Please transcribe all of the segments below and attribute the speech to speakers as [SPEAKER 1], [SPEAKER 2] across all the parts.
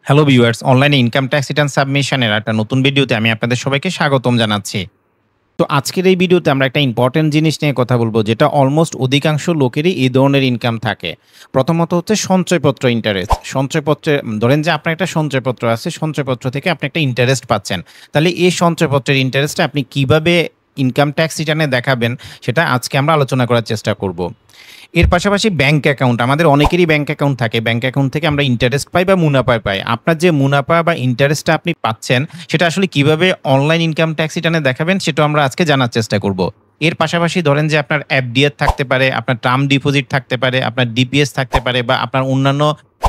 [SPEAKER 1] Hello viewers, অনলাইনে income tax return সাবমিশনের একটা নতুন ভিডিওতে আমি আপনাদের সবাইকে স্বাগতম জানাচ্ছি। তো আজকের এই ভিডিওতে আমরা একটা ইম্পর্টেন্ট জিনিস নিয়ে কথা বলবো, যেটা অলমোস্ট অধিকাংশ লোকেরই এই ধরনের ইনকাম থাকে। প্রথমত হচ্ছে সঞ্চয়পত্র ইন্টারেস্ট। সঞ্চয়পত্রে ধরেন যে আপনার একটা সঞ্চয়পত্র আছে, সঞ্চয়পত্র থেকে আপনি একটা ইন্টারেস্ট পাচ্ছেন। তাহলে এই সঞ্চয়পত্রের ইন্টারেস্টটা আপনি কিভাবে ইনকাম ট্যাক্স রিটার্নে দেখাবেন, সেটা আজকে আমরা আলোচনা করার চেষ্টা করব। এর পাশাপাশি ব্যাংক অ্যাকাউন্ট, আমাদের অনেকেরই ব্যাংক অ্যাকাউন্ট থাকে। ব্যাংক অ্যাকাউন্ট থেকে আমরা ইন্টারেস্ট পাই বা মুনাফা পাই। আপনার যে মুনাফা বা ইন্টারেস্টটা আপনি পাচ্ছেন, সেটা আসলে কিভাবে অনলাইন ইনকাম ট্যাক্স রিটার্নে দেখাবেন, সেটাও আমরা আজকে জানার চেষ্টা করব। এর পাশাপাশি ধরেন যে আপনার এফডিআর থাকতে পারে, আপনার টার্ম ডিপোজিট থাকতে পারে, আপনার ডিপিএস থাকতে পারে, বা আপনার অন্যান্য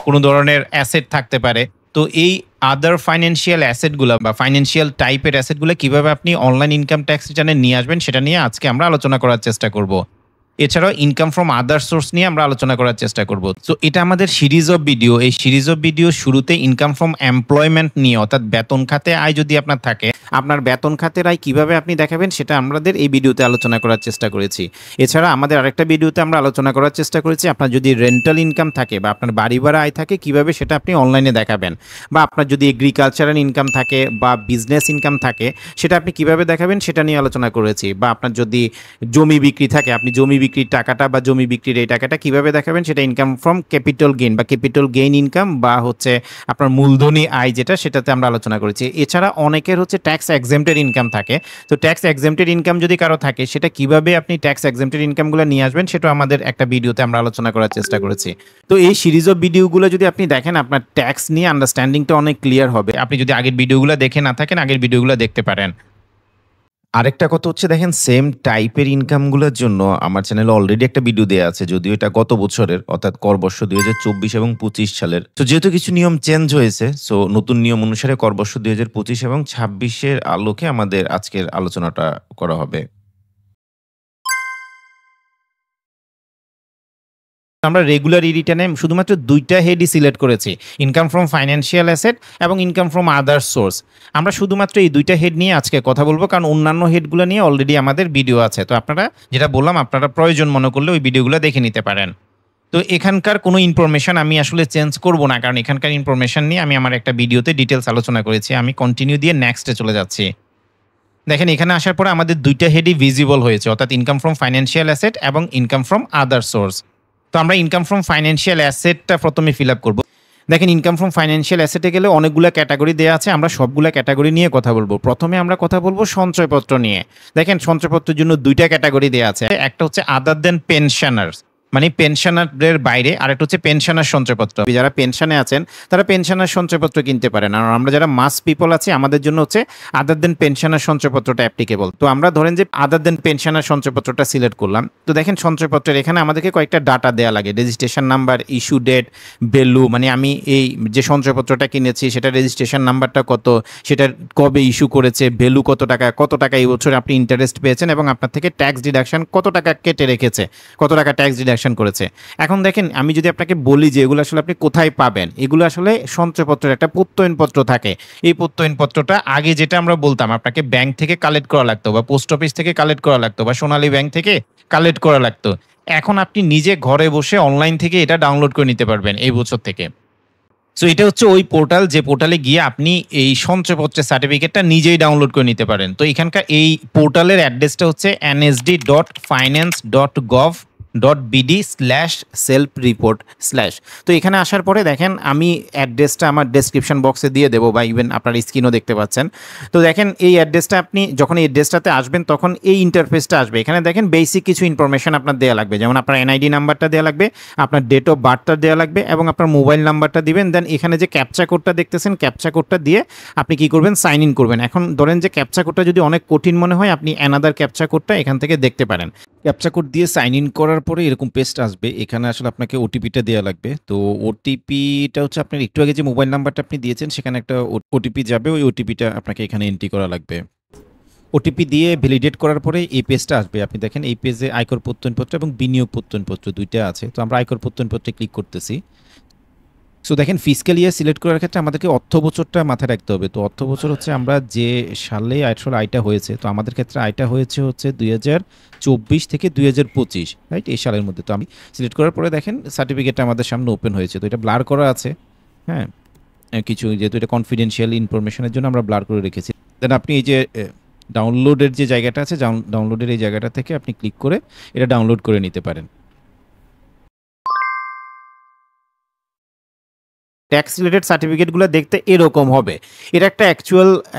[SPEAKER 1] কোনো ধরনের অ্যাসেট থাকতে পারে। তো এই আদার ফাইন্যান্সিয়াল অ্যাসেটগুলো বা ফাইন্যান্সিয়াল টাইপের অ্যাসেটগুলো কিভাবে আপনি অনলাইন ইনকাম ট্যাক্স রিটার্নে নিয়ে আসবেন, সেটা নিয়ে আজকে আমরা আলোচনা করার চেষ্টা করব। এছাড়াও ইনকাম ফ্রম আদার সোর্স নিয়ে আমরা আলোচনা করার চেষ্টা করব। তো এটা আমাদের সিরিজ অফ ভিডিও। এই সিরিজ অফ ভিডিও শুরুতে ইনকাম ফ্রম এমপ্লয়মেন্ট নিয়ে, অর্থাৎ বেতন খাতে আয় যদি আপনার থাকে, আপনার বেতন খাতের আয় কিভাবে আপনি দেখাবেন, সেটা আমাদের এই ভিডিওতে আলোচনা করার চেষ্টা করেছি। এছাড়া আমাদের আরেকটা ভিডিওতে আমরা আলোচনা করার চেষ্টা করেছি আপনার যদি রেন্টাল ইনকাম থাকে বা আপনার বাড়ি ভাড়া আয় থাকে, কিভাবে সেটা আপনি অনলাইনে দেখাবেন। বা আপনার যদি এগ্রিকালচারাল ইনকাম থাকে বা বিজনেস ইনকাম থাকে, সেটা আপনি কিভাবে দেখাবেন সেটা নিয়ে আলোচনা করেছি। বা আপনার যদি জমি বিক্রি থাকে, আপনি জমি বিক্রির টাকাটা বা জমি বিক্রির এই টাকাটা কিভাবে দেখাবেন, সেটা ইনকাম ফ্রম ক্যাপিটাল গেইন বা ক্যাপিটাল গেইন ইনকাম বা হচ্ছে আপনার মূলধনী আয় যেটা, সেটাতে আমরা আলোচনা করেছি। এছাড়া অনেকের হচ্ছে ট্যাক্স এক্সেম্পটেড ইনকাম থাকে। তো ট্যাক্স এক্সেম্পটেড ইনকাম যদি কারো থাকে, সেটা কিভাবে আপনি ট্যাক্স এক্সেম্পটেড ইনকামগুলো নিয়ে আসবেন, সেটা আমাদের একটা ভিডিওতে আমরা আলোচনা করার চেষ্টা করেছি। তো এই সিরিজ অফ ভিডিওগুলো যদি আপনি দেখেন, আপনার ট্যাক্স নিয়ে আন্ডারস্ট্যান্ডিংটা অনেক ক্লিয়ার হবে। আপনি যদি আগের ভিডিওগুলো দেখে না থাকেন, আগের ভিডিওগুলো দেখতে পারেন। আরেকটা কথা হচ্ছে, দেখেন সেম টাইপের ইনকামগুলোর জন্য আমার চ্যানেলে অলরেডি একটা ভিডিও দেয়া আছে, যদিও এটা গত বছরের, অর্থাৎ করবর্ষ ২০২৪ এবং ২৫ সালের। তো যেহেতু কিছু নিয়ম চেঞ্জ হয়েছে, সো নতুন নিয়ম অনুসারে করবর্ষ ২০২৫ এবং ২৬-এর আলোকে আমাদের আজকের আলোচনাটা করা হবে। আমরা রেগুলার রিটার্নে শুধুমাত্র ২টা হেডই সিলেক্ট করেছি, ইনকাম ফ্রম ফাইন্যান্সিয়াল অ্যাসেট এবং ইনকাম ফ্রম আদার সোর্স। আমরা শুধুমাত্র এই ২টা হেড নিয়ে আজকে কথা বলবো, কারণ অন্যান্য হেডগুলো নিয়ে অলরেডি আমাদের ভিডিও আছে। তো আপনারা যেটা বললাম, আপনারা প্রয়োজন মনে করলে ওই ভিডিওগুলো দেখে নিতে পারেন। তো এখানকার কোনো ইনফরমেশন আমি আসলে চেঞ্জ করব না, কারণ এখানকার ইনফরমেশন নিয়ে আমি আমার একটা ভিডিওতে ডিটেলস আলোচনা করেছি। আমি কন্টিনিউ দিয়ে নেক্সটে চলে যাচ্ছি। দেখেন, এখানে আসার পরে আমাদের ২টা হেডই ভিজিবল হয়েছে, অর্থাৎ ইনকাম ফ্রম ফাইন্যান্সিয়াল অ্যাসেট এবং ইনকাম ফ্রম আদার সোর্স। তো আমরা ইনকাম ফ্রম ফাইন্যান্সিয়াল অ্যাসেটটা প্রথমে ফিল আপ করবো। দেখেন, ইনকাম ফ্রম ফাইন্যান্সিয়াল অ্যাসেটে গেলে অনেকগুলো ক্যাটাগরি দেওয়া আছে। আমরা সবগুলো ক্যাটাগরি নিয়ে কথা বলবো। প্রথমে আমরা কথা বলবো সঞ্চয়পত্র নিয়ে। দেখেন, সঞ্চয়পত্রের জন্য 2টা ক্যাটাগরি দেওয়া আছে। একটা হচ্ছে আদার দেন পেনশনার্স, মানে পেনশনারদের বাইরে। আরেকটা হচ্ছে পেনশনার সঞ্চয়পত্র। যারা পেনশনে আছেন তারা পেনশনার সঞ্চয়পত্র কিনতে পারেন। আর আমরা যারা মাস পিপল আছি, আমাদের জন্য হচ্ছে আদার দেন পেনশনার সঞ্চয়পত্রটা অ্যাপ্লিকেবল। তো আমরা ধরেন যে আদার দেন পেনশনার সঞ্চয়পত্রটা সিলেক্ট করলাম। তো দেখেন, সঞ্চয়পত্রের এখানে আমাদেরকে কয়েকটা ডাটা দেওয়া লাগে, registration number, issue date, value, মানে আমি এই যে সঞ্চয়পত্রটা কিনেছি সেটা রেজিস্ট্রেশন নাম্বারটা কত, সেটা কবে ইস্যু করেছে, ভ্যালু কত টাকা এই বছর আপনি ইন্টারেস্ট পেয়েছেন, এবং আপনার থেকে ট্যাক্স ডিডাকশন কত টাকা কেটে রেখেছে, কত টাকা ট্যাক্স ডিডাকশন করেছে। এখন দেখেন, আমি যদি আপনাকে বলি যে এগুলো আসলে আপনি কোথায় পাবেন, এগুলো আসলে সঞ্চয়পত্রের একটা প্রত্যয়নপত্র থাকে। এই প্রত্যয়নপত্রটা আগে যেটা আমরা বলতাম, আপনাকে ব্যাংক থেকে কালেক্ট করা লাগতো, বা পোস্ট অফিস থেকে কালেক্ট করা লাগতো, বা সোনালী ব্যাংক থেকে কালেক্ট করা লাগতো। এখন আপনি নিজে ঘরে বসে অনলাইন থেকে এটা ডাউনলোড করে নিতে পারবেন এই বছর থেকে। সো এটা হচ্ছে ওই পোর্টাল, যে পোর্টালে গিয়ে আপনি এই সঞ্চয়পত্রের সার্টিফিকেটটা নিজেই ডাউনলোড করে নিতে পারেন। তো এখানকার এই পোর্টালের অ্যাড্রেসটা হচ্ছে nsd.finance.gov.bd/self-report/। তো এখানে আসার পরে দেখেন, আমি অ্যাড্রেসটা আমার ডেসক্রিপশন বক্সে দিয়ে দেবো, বা ইভেন আপনার স্ক্রিনও দেখতে পাচ্ছেন। তো দেখেন, এই অ্যাড্রেসটা আপনি যখন এই অ্যাড্রেসটাতে আসবেন, তখন এই ইন্টারফেসটা আসবে। এখানে দেখেন বেসিক কিছু ইনফরমেশন আপনার দেওয়া লাগবে, যেমন আপনার এনআইডি নাম্বারটা দেওয়া লাগবে, আপনার ডেট অফ বার্থটা দেওয়া লাগবে, এবং আপনার মোবাইল নাম্বারটা দিবেন। দেন এখানে যে ক্যাপচা কোডটা দেখতেছেন, ক্যাপচা কোডটা দিয়ে আপনি কি করবেন, সাইন ইন করবেন। এখন ধরেন যে ক্যাপচা কোডটা যদি অনেক কঠিন মনে হয়, আপনি অ্যানাদার ক্যাপচা কোডটা এখান থেকে দেখতে পারেন। ক্যাপচা কোড দিয়ে সাইন ইন করার পরে এরকম পেজটা আসবে। এখানে আসলে আপনাকে ওটিপিটা দেওয়া লাগবে। তো ওটিপিটা হচ্ছে আপনার একটু আগে যে মোবাইল নাম্বারটা আপনি দিয়েছেন, সেখানে একটা ওটিপি যাবে। ওই ওটিপিটা আপনাকে এখানে এন্ট্রি করা লাগবে। ওটিপি দিয়ে ভ্যালিডেট করার পরে এই পেজটা আসবে। আপনি দেখেন, এই পেজে আয়কর প্রত্যয়নপত্র এবং বিনিয়োগ প্রত্যয়নপত্র 2টা আছে। তো আমরা আয়কর প্রত্যয়নপত্রে ক্লিক করতেছি। সো দেখেন, ফিসক্যাল ইয়ার সিলেক্ট করার ক্ষেত্রে আমাদেরকে অর্থ বছরটা মাথায় রাখতে হবে। তো অর্থ বছর হচ্ছে আমরা যে সালে আসলে আয়টা হয়েছে। তো আমাদের ক্ষেত্রে আয়টা হয়েছে হচ্ছে 2024 থেকে 2025, রাইট, এই সালের মধ্যে। তো আমি সিলেক্ট করার পরে দেখেন সার্টিফিকেটটা আমাদের সামনে ওপেন হয়েছে। তো এটা ব্লার করা আছে, হ্যাঁ। কিছু, যেহেতু এটা কনফিডেন্সিয়াল ইনফরমেশনের জন্য আমরা ব্লার করে রেখেছি। দেন আপনি এই যে ডাউনলোডের যে জায়গাটা আছে, ডাউনলোডের এই জায়গাটা থেকে আপনি ক্লিক করে এটা ডাউনলোড করে নিতে পারেন। ট্যাক্স রিলেটেড সার্টিফিকেটগুলো দেখতে এরকম হবে। এটা একটা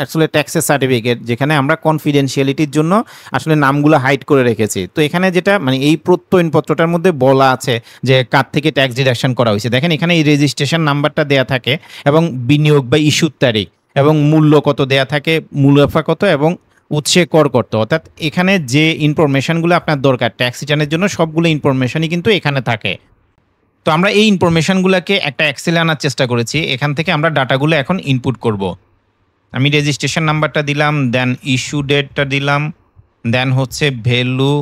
[SPEAKER 1] আসলে ট্যাক্সের সার্টিফিকেট, যেখানে আমরা কনফিডেন্সিয়ালিটির জন্য আসলে নামগুলো হাইড করে রেখেছি। তো এখানে যেটা মানে এই প্রত্যয়নপত্রটার মধ্যে বলা আছে যে কার থেকে ট্যাক্স ডিডাকশন করা হয়েছে। দেখেন এখানে এই রেজিস্ট্রেশন নাম্বারটা দেয়া থাকে এবং বিনিয়োগ বা ইস্যুর তারিখ এবং মূল্য কত দেয়া থাকে, মুনাফা কত এবং উৎসে কর কত। অর্থাৎ এখানে যে ইনফরমেশনগুলো আপনার দরকার ট্যাক্স রিটার্নের জন্য, সবগুলো ইনফরমেশনই কিন্তু এখানে থাকে। তো আমরা এই ইনফরমেশনগুলোকে একটা এক্সেলে আনার চেষ্টা করেছি। এখান থেকে আমরা ডাটাগুলো এখন ইনপুট করব। আমি রেজিস্ট্রেশন নাম্বারটা দিলাম, দেন ইস্যু ডেটটা দিলাম, দেন হচ্ছে ভ্যালু,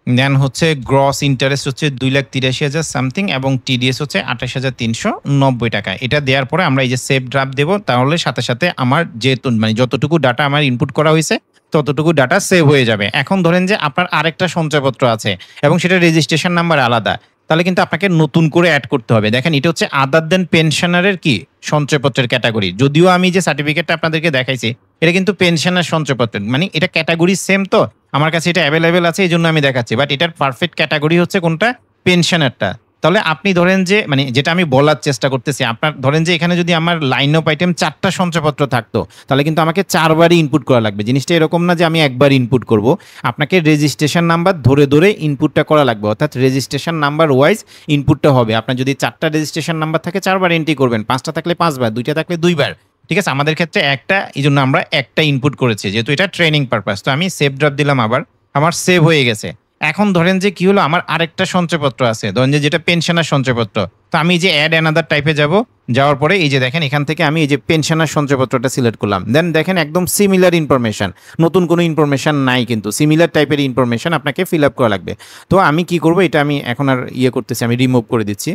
[SPEAKER 1] দেন হচ্ছে গ্রস ইন্টারেস্ট হচ্ছে 2,83,000 সামথিং এবং টিডিএস হচ্ছে 28,390 টাকা। এটা দেওয়ার পরে আমরা এই যে সেভ ড্রাফট দেবো, তাহলে সাথে সাথে আমার যেহেতু মানে যতটুকু ডাটা আমার ইনপুট করা হয়েছে ততটুকু ডাটা সেভ হয়ে যাবে। এখন ধরেন যে আপনার আরেকটা সঞ্চয়পত্র আছে এবং সেটা রেজিস্ট্রেশন নাম্বার আলাদা, তাহলে কিন্তু আপনাকে নতুন করে অ্যাড করতে হবে। দেখেন এটা হচ্ছে আদার দেন পেনশনারের কি সঞ্চয়পত্রের ক্যাটাগরি। যদিও আমি যে সার্টিফিকেটটা আপনাদেরকে দেখাইছি এটা কিন্তু পেনশনার সঞ্চয়পত্রের, মানে এটা ক্যাটাগরি সেম, তো আমার কাছে এটা অ্যাভেলেবেল আছে এই জন্য আমি দেখাচ্ছি। বাট এটার পারফেক্ট ক্যাটাগরি হচ্ছে কোনটা, পেনশনারটা। তাহলে আপনি ধরেন যে মানে যেটা আমি বলার চেষ্টা করতেছি, আপনার ধরেন যে এখানে যদি আমার লাইন অফ আইটেম 4টা সঞ্চয়পত্র থাকতো, তাহলে কিন্তু আমাকে 4বারই ইনপুট করা লাগবে। জিনিসটা এরকম না যে আমি একবার ইনপুট করব, আপনাকে রেজিস্ট্রেশন নাম্বার ধরে ধরে ইনপুটটা করা লাগবে। অর্থাৎ রেজিস্ট্রেশন নাম্বার ওয়াইজ ইনপুটটা হবে। আপনার যদি 4টা রেজিস্ট্রেশন নাম্বার থাকে 4বার এন্ট্রি করবেন, 5টা থাকলে 5বার, 2টা থাকলে 2বার। ঠিক আছে, আমাদের ক্ষেত্রে একটা, এই জন্য আমরা একটা ইনপুট করেছি, যেহেতু এটা ট্রেনিং পারপাস। তো আমি সেভ ড্রপ দিলাম, আবার আমার সেভ হয়ে গেছে। এখন ধরেন যে কি হলো, আমার আরেকটা সঞ্চয়পত্র আছে, ধরেন যে যেটা পেনশনার সঞ্চয়পত্র। তো আমি যে অ্যাড অ্যানাদার টাইপে যাব, যাওয়ার পরে এই যে দেখেন এখান থেকে আমি এই যে পেনশনার সঞ্চয়পত্রটা সিলেক্ট করলাম। দেন দেখেন একদম সিমিলার ইনফরমেশন, নতুন কোনো ইনফরমেশন নাই, কিন্তু সিমিলার টাইপের ইনফরমেশন আপনাকে ফিল আপ করা লাগবে। তো আমি কি করব, এটা আমি এখন আর করতেছি, আমি রিমুভ করে দিচ্ছি।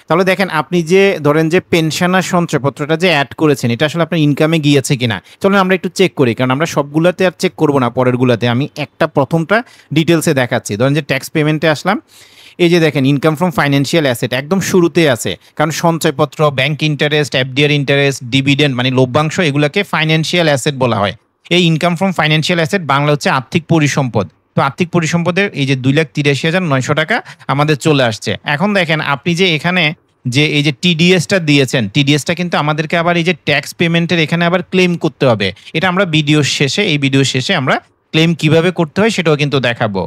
[SPEAKER 1] তাহলে দেখেন আপনি যে ধরেন যে পেনশনার সঞ্চয়পত্রটা যে অ্যাড করেছেন, এটা আসলে আপনার ইনকামে গিয়েছে কিনা চলুন আমরা একটু চেক করি, কারণ আমরা সবগুলোতে আর চেক করবো না, পরেরগুলোতে আমি একটা প্রথমটা ডিটেলসে দেখাচ্ছি। ধরেন যে ট্যাক্স পেমেন্টে আসলাম, এই যে দেখেন ইনকাম ফ্রম ফাইন্যান্সিয়াল অ্যাসেট একদম শুরুতে আছে, কারণ সঞ্চয়পত্র, bank interest, FDR interest, dividend মানে লভ্যাংশ, এগুলোকে ফাইন্যান্সিয়াল অ্যাসেট বলা হয়। এই income from financial asset Bangla হচ্ছে আর্থিক পরিসম্পদ। তো আর্থিক পরিসম্পদের এই যে 2,83,900 টাকা আমাদের চলে আসছে। এখন দেখেন আপনি যে এখানে যে এই যে টিডিএসটা দিয়েছেন, টিডিএসটা কিন্তু আমাদেরকে আবার এই যে ট্যাক্স পেমেন্টের এখানে আবার ক্লেম করতে হবে। এটা আমরা এই ভিডিও শেষে আমরা ক্লেম কিভাবে করতে হয় সেটাও কিন্তু দেখাবো।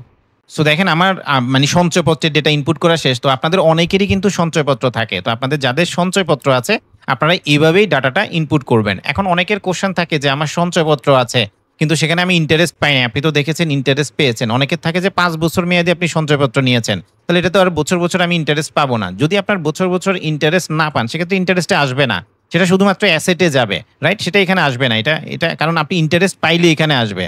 [SPEAKER 1] সো দেখেন আমার মানে সঞ্চয়পত্রের ডেটা ইনপুট করা শেষ। তো আপনাদের অনেকেরই কিন্তু সঞ্চয়পত্র থাকে, তো আপনাদের যাদের সঞ্চয়পত্র আছে আপনারা এইভাবেই ডাটাটা ইনপুট করবেন। এখন অনেকের কোশ্চেন থাকে যে আমার সঞ্চয়পত্র আছে কিন্তু সেখানে আমি ইন্টারেস্ট পাই না। আপনি তো দেখেছেন ইন্টারেস্ট পেয়েছেন, অনেকের থাকে যে 5 বছর মেয়াদে আপনি সঞ্চয়পত্র নিয়েছেন, তাহলে এটা তো আর বছর বছর আমি ইন্টারেস্ট পাবো না। যদি আপনার বছর বছর ইন্টারেস্ট না পান সেক্ষেত্রে ইন্টারেস্টে আসবে না, সেটা শুধুমাত্র অ্যাসেটে যাবে, রাইট? সেটা এখানে আসবে না, এটা কারণ আপনি ইন্টারেস্ট পাইলে এখানে আসবে।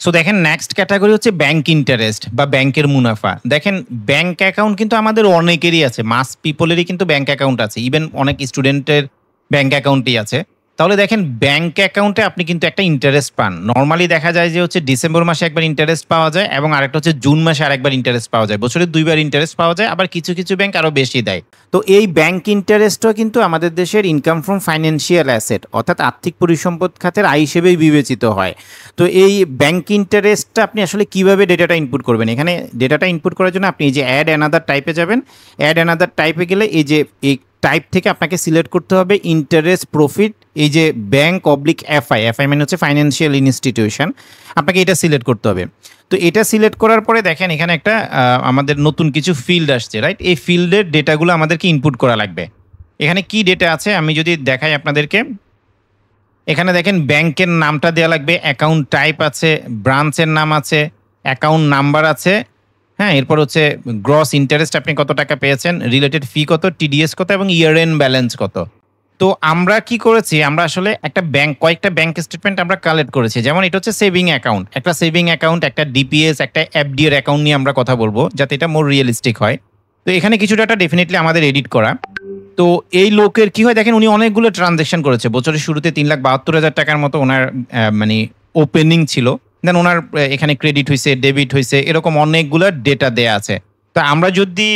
[SPEAKER 1] সো দেখেন নেক্সট ক্যাটাগরি হচ্ছে ব্যাংক ইন্টারেস্ট বা ব্যাংকের মুনাফা। দেখেন ব্যাংক অ্যাকাউন্ট কিন্তু আমাদের অনেকেরই আছে, মাস পিপলেরই কিন্তু ব্যাংক অ্যাকাউন্ট আছে, ইভেন অনেক স্টুডেন্টের ব্যাংক অ্যাকাউন্টই আছে। তাহলে দেখেন ব্যাংক অ্যাকাউন্টে আপনি কিন্তু একটা ইন্টারেস্ট পান। নর্মালি দেখা যায় যে হচ্ছে ডিসেম্বর মাসে একবার ইন্টারেস্ট পাওয়া যায় এবং আরেকটা হচ্ছে জুন মাসে আরেকবার ইন্টারেস্ট পাওয়া যায়, বছরে 2বার ইন্টারেস্ট পাওয়া যায়, আবার কিছু কিছু ব্যাংক আরও বেশি দেয়। তো এই ব্যাংক ইন্টারেস্টও কিন্তু আমাদের দেশের ইনকাম ফ্রম ফাইন্যান্সিয়াল অ্যাসেট অর্থাৎ আর্থিক পরিসম্পদ খাতের আয় হিসেবেই বিবেচিত হয়। তো এই ব্যাংক ইন্টারেস্টটা আপনি আসলে কিভাবে ডেটাটা ইনপুট করবেন, এখানে ডেটাটা ইনপুট করার জন্য আপনি এই যে অ্যাড অ্যানাদার টাইপে যাবেন। অ্যাড অ্যানাদার টাইপে গেলে এই যে এই টাইপ থেকে আপনাকে সিলেক্ট করতে হবে ইন্টারেস্ট প্রফিট, এই যে ব্যাংক অবলিক এফআই, এফআই মানে হচ্ছে ফাইন্যান্সিয়াল ইনস্টিটিউশন, আপনাকে এটা সিলেক্ট করতে হবে। তো এটা সিলেক্ট করার পরে দেখেন এখানে একটা আমাদের নতুন কিছু ফিল্ড আসছে, রাইট? এই ফিল্ডের ডেটাগুলো আমাদেরকে ইনপুট করা লাগবে। এখানে কি ডেটা আছে আমি যদি দেখাই আপনাদেরকে, এখানে দেখেন ব্যাংকের নামটা দেওয়া লাগবে, অ্যাকাউন্ট টাইপ আছে, ব্রাঞ্চের নাম আছে, অ্যাকাউন্ট নাম্বার আছে, হ্যাঁ, এরপর হচ্ছে গ্রস ইন্টারেস্ট আপনি কত টাকা পেয়েছেন, রিলেটেড ফি কত, টিডিএস কত এবং ইয়ার এন্ড ব্যালেন্স কত। তো আমরা কি করেছি, আমরা আসলে একটা কয়েকটা ব্যাংক স্টেটমেন্ট আমরা কালেক্ট করেছি। যেমন এটা হচ্ছে সেভিং অ্যাকাউন্ট, একটা সেভিং অ্যাকাউন্ট, একটা ডিপিএস, একটা এফডিআর অ্যাকাউন্ট নিয়ে আমরা কথা বলবো যাতে এটা মোর রিয়েলিস্টিক হয়। তো এখানে কিছু ডাটা ডেফিনেটলি আমাদের এডিট করা। তো এই লোকের কি হয় দেখেন, উনি অনেকগুলো ট্রানজ্যাকশন করেছে, বছরের শুরুতে 3,72,000 টাকার মতো ওনার মানে ওপেনিং ছিল। দেন ওনার এখানে ক্রেডিট হয়েছে, ডেবিট হয়েছে, এরকম অনেকগুলো ডেটা দেয়া আছে। তো আমরা যদি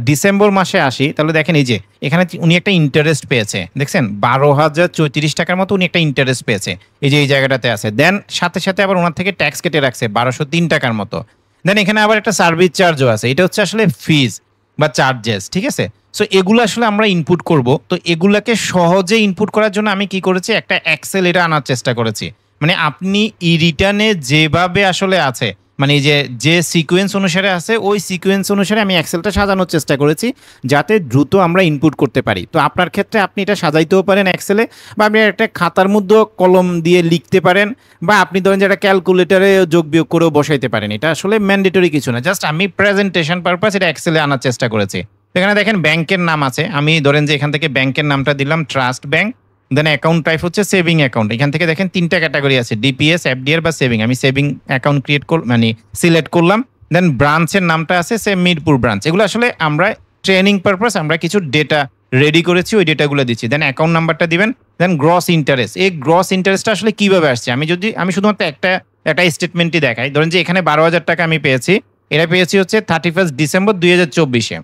[SPEAKER 1] ডিসেম্বর মাসে আসি তাহলে দেখেন এই যে এখানে উনি একটা ইন্টারেস্ট পেয়েছে, দেখছেন 12,034 টাকার মতো উনি একটা ইন্টারেস্ট পেয়েছে, এই যে এই জায়গাটাতে আছে। দেন সাথে সাথে আবার ওনার থেকে ট্যাক্স কেটে রাখছে 1203 টাকার মতো। দেন এখানে আবার একটা সার্ভিস চার্জও আছে, এটা হচ্ছে আসলে ফিজ বা চার্জেস, ঠিক আছে। সো এগুলো আসলে আমরা ইনপুট করব। তো এগুলাকে সহজে ইনপুট করার জন্য আমি কি করেছি, একটা এক্সেল এটা আনার চেষ্টা করেছি। মানে আপনি ই রিটার্নে যেভাবে আসলে আছে, মানে এই যে সিকোয়েন্স অনুসারে আছে, ওই সিকোয়েন্স অনুসারে আমি এক্সেলটা সাজানোর চেষ্টা করেছি যাতে দ্রুত আমরা ইনপুট করতে পারি। তো আপনার ক্ষেত্রে আপনি এটা সাজাইতেও পারেন এক্সেলে, বা আপনি একটা খাতার মধ্যেও কলম দিয়ে লিখতে পারেন, বা আপনি ধরেন যে একটা ক্যালকুলেটারে যোগ বিয়োগ করেও বসাইতে পারেন। এটা আসলে ম্যান্ডেটরি কিছু না, জাস্ট আমি প্রেজেন্টেশন পারপাস এটা এক্সেলে আনার চেষ্টা করেছি। এখানে দেখেন ব্যাংকের নাম আছে, আমি ধরেন যে এখান থেকে ব্যাংকের নামটা দিলাম ট্রাস্ট ব্যাংক। দেন অ্যাকাউন্ট টাইপ হচ্ছে সেভিং অ্যাকাউন্ট। এখান থেকে দেখেন 3টা ক্যাটাগরি আছে, ডিপিএস, এফডিআর বা সেভিং। আমি সেভিং অ্যাকাউন্ট মানে সিলেক্ট করলাম। দেন ব্রাঞ্চের নামটা আছে সেম মিরপুর ব্রাঞ্চ। এগুলো আসলে আমরা ট্রেনিং পারপাস আমরা কিছু ডেটা রেডি করেছি, ওই ডেটাগুলো দিচ্ছি। দেন অ্যাকাউন্ট নাম্বারটা দিবেন। দেন গ্রস ইন্টারেস্ট, এই গ্রস ইন্টারেস্টটা আসলে কিভাবে আসছে, আমি শুধুমাত্র একটা স্টেটমেন্টই দেখাই। ধরেন যে এখানে 12,000 টাকা আমি পেয়েছি, এটা পেয়েছি হচ্ছে 31 ডিসেম্বর 2024-এ।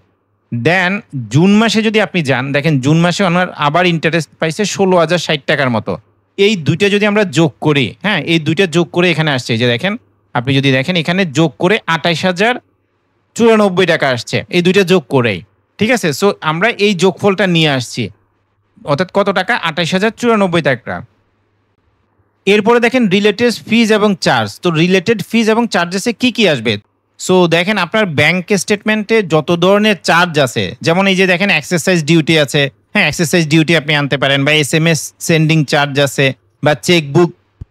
[SPEAKER 1] দেন জুন মাসে যদি আপনি যান, দেখেন জুন মাসে আমার আবার ইন্টারেস্ট পাইছে 16,060 টাকার মতো। এই দুইটা যদি আমরা যোগ করি, হ্যাঁ এই দুইটা যোগ করে এখানে আসছে, যে দেখেন আপনি যদি দেখেন এখানে যোগ করে 28,094 টাকা আসছে, এই দুইটা যোগ করেই, ঠিক আছে। সো আমরা এই যোগফলটা নিয়ে আসছি, অর্থাৎ কত টাকা, 28,094 টাকা। এরপরে দেখেন রিলেটেড ফিজ এবং চার্জ। তো রিলেটেড ফিজ এবং চার্জেসে কি কি আসবে, সো দেখেন আপনার ব্যাংক স্টেটমেন্টে যত ধরনের চার্জ আছে, যেমন এই যে দেখেন এক্সারসাইজ ডিউটি আছে, হ্যাঁ এক্সারসাইজ ডিউটি আপনি আনতে পারেন, বা এসএমএস সেন্ডিং চার্জ আছে, বা চেকবুক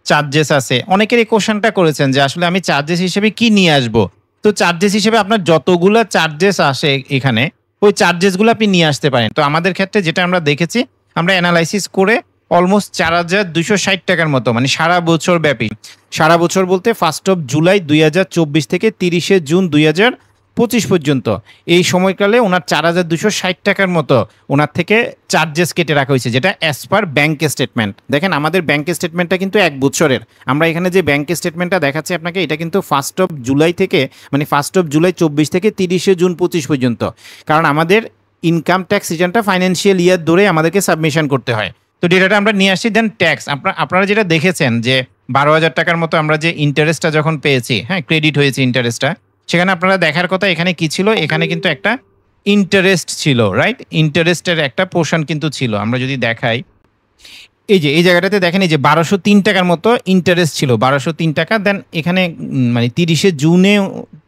[SPEAKER 1] চার্জেস আছে। অনেকের এই কোশ্চেনটা করেছেন যে আসলে আমি চার্জেস হিসেবে কি নিয়ে আসব। তো চার্জেস হিসেবে আপনার যতগুলো চার্জেস আসে এখানে, ওই চার্জেসগুলো আপনি নিয়ে আসতে পারেন। তো আমাদের ক্ষেত্রে যেটা আমরা দেখেছি, আমরা অ্যানালাইসিস করে অলমোস্ট 4,260 টাকার মতো, মানে সারা বছর ব্যাপী, সারা বছর বলতে 1 জুলাই 2024 থেকে 30 জুন 2025 পর্যন্ত এই সময়কালে ওনার 4,260 টাকার মতো ওনার থেকে চার্জেস কেটে রাখা হয়েছে, যেটা অ্যাজ পার ব্যাংক স্টেটমেন্ট। দেখেন আমাদের ব্যাংক স্টেটমেন্টটা কিন্তু 1 বছরের। আমরা এখানে যে ব্যাংক স্টেটমেন্টটা দেখাচ্ছি আপনাকে, এটা কিন্তু 1 জুলাই থেকে, মানে 1 জুলাই 24 থেকে 30 জুন 25 পর্যন্ত। কারণ আমাদের ইনকাম ট্যাক্স রিটার্নটা ফাইন্যান্সিয়াল ইয়ার ধরে আমাদেরকে সাবমিশন করতে হয়। তো ডেটাটা আমরা নিয়ে আসছি। দেন ট্যাক্স, আপনারা যেটা দেখেছেন যে 12,000 টাকার মতো আমরা যে ইন্টারেস্টটা যখন পেয়েছি, হ্যাঁ ক্রেডিট হয়েছে ইন্টারেস্টটা, সেখানে আপনারা দেখার কথা এখানে কি ছিল, এখানে কিন্তু একটা ইন্টারেস্ট ছিল, রাইট? ইন্টারেস্টের একটা পোর্শন কিন্তু ছিল। আমরা যদি দেখাই, এই যে এই জায়গাটাতে দেখেন এই যে 1203 টাকার মতো ইন্টারেস্ট ছিল, 1203 টাকা। দেন এখানে মানে 30 জুনে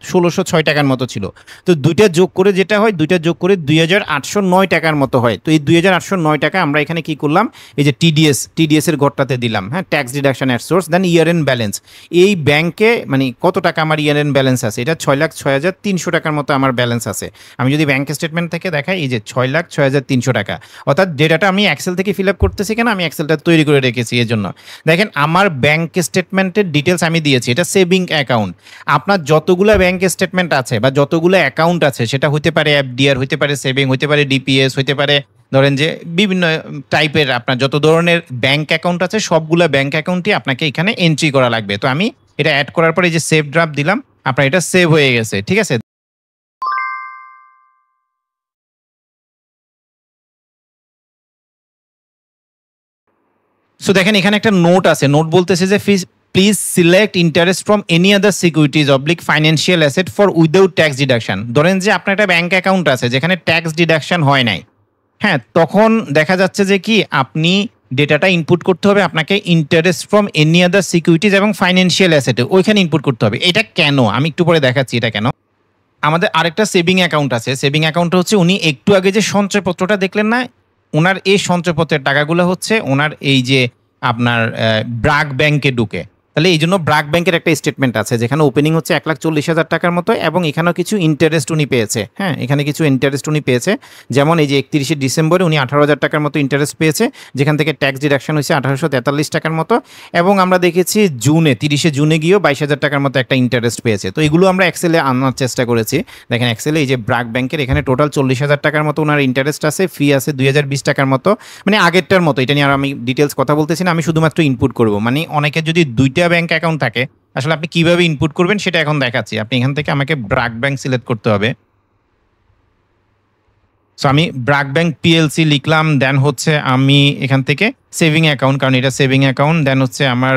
[SPEAKER 1] 1606 টাকার মতো ছিল। তো দুইটা যোগ করে যেটা হয়, দুইটা যোগ করে 2,809 টাকার মতো হয়। তো এই 2,809 টাকা আমরা এখানে কি করলাম, এই যে টিডিএস এর ঘরটাতে দিলাম, হ্যাঁ tax deduction at source. Then year end balance, এই ব্যাংকে মানে কত টাকা আমার ইয়ার এন্ড ব্যালেন্স আছে, এটা 6,06,300 টাকার মতো আমার ব্যালেন্স আছে। আমি যদি ব্যাংক স্টেটমেন্ট থেকে দেখাই, এই যে 6,06,300 টাকা, অর্থাৎ ডেটাটা আমি এক্সেল থেকে ফিল আপ করতেছি কেন, আমি এক্সেলটা তৈরি করে রেখেছি। এর জন্য দেখেন আমার ব্যাংক স্টেটমেন্টের ডিটেলস আমি দিয়েছি, এটা সেভিং অ্যাকাউন্ট। আপনার যতগুলো ব্যাংক স্টেটমেন্ট আছে বা যতগুলো অ্যাকাউন্ট আছে, সেটা হতে পারে এফডিআর, হতে পারে সেভিং, হতে পারে ডিপিএস, হতে পারে ধরেন যে বিভিন্ন টাইপের আপনার যত ধরনের ব্যাংক অ্যাকাউন্ট আছে, সবগুলো ব্যাংক অ্যাকাউন্টই আপনাকে এখানে এন্ট্রি করা লাগবে। তো আমি এটা অ্যাড করার পরে যে সেভ ড্রাফট দিলাম, আপনার এটা সেভ হয়ে গেছে, ঠিক আছে। সো দেখেন এখানে একটা নোট আছে, নোট বলতেছে যে please select interest from any other securities oblique financial asset for without tax deduction. ধরেন যে আপনার একটা ব্যাংক অ্যাকাউন্ট আছে যেখানে ট্যাক্স ডিডাকশন হয় নাই, হ্যাঁ তখন দেখা যাচ্ছে যে কি আপনি ডেটাটা ইনপুট করতে হবে, আপনাকে interest from any other securities এবং ফাইন্যান্সিয়াল অ্যাসেটে ওইখানে ইনপুট করতে হবে। এটা কেন, আমি একটু পরে দেখাচ্ছি এটা কেন। আমাদের আরেকটা সেভিং অ্যাকাউন্ট আছে, সেভিং অ্যাকাউন্ট হচ্ছে উনি একটু আগে যে সঞ্চয়পত্রটা দেখলেন না, ওনার এই সঞ্চয়পত্রের টাকাগুলো হচ্ছে ওনার এই যে আপনার ব্রাক ব্যাংকে ঢুকে। তাহলে এই জন্য ব্রাক ব্যাংকের একটা স্টেটমেন্ট আছে যেখানে ওপেনিং হচ্ছে 1,40,000 টাকার মতো, এবং এখানেও কিছু ইন্টারেস্ট উনি পেয়েছে, হ্যাঁ এখানে কিছু ইন্টারেস্ট উনি পেয়েছে। যেমন এই যে 31 ডিসেম্বরে উনি 18,000 টাকার মতো ইন্টারেস্ট পেয়েছে, যেখান থেকে ট্যাক্স ডিডাকশন হয়েছে 1,843 টাকার মতো। এবং আমরা দেখেছি জুনে 30 জুনে গিয়েও 22,000 টাকার মতো একটা ইন্টারেস্ট পেয়েছে। তো এগুলো আমরা এক্সেলে আনার চেষ্টা করেছি। দেখেন এক্সেলে এই যে ব্রাক ব্যাংকের এখানে টোটাল 40,000 টাকার মতো ওনার ইন্টারেস্ট আছে, ফি আছে 2,020 টাকার মতো, মানে আগেরটার মতো। এটা নিয়ে আর আমি ডিটেলস কথা বলতেছি না, আমি শুধুমাত্র ইনপুট করব। মানে অনেকে যদি দুইটা দুইটা ব্যাংক অ্যাকাউন্ট থাকে, আসলে আপনি কিভাবে ইনপুট করবেন সেটা এখন দেখাচ্ছি। আপনি এখান থেকে আমাকে ব্র্যাক ব্যাংক সিলেক্ট করতে হবে। সো আমি ব্র্যাক ব্যাংক পিএলসি লিখলাম, দেন হচ্ছে আমি এখান থেকে সেভিং অ্যাকাউন্ট, কারণ এটা সেভিং অ্যাকাউন্ট, দেন হচ্ছে আমার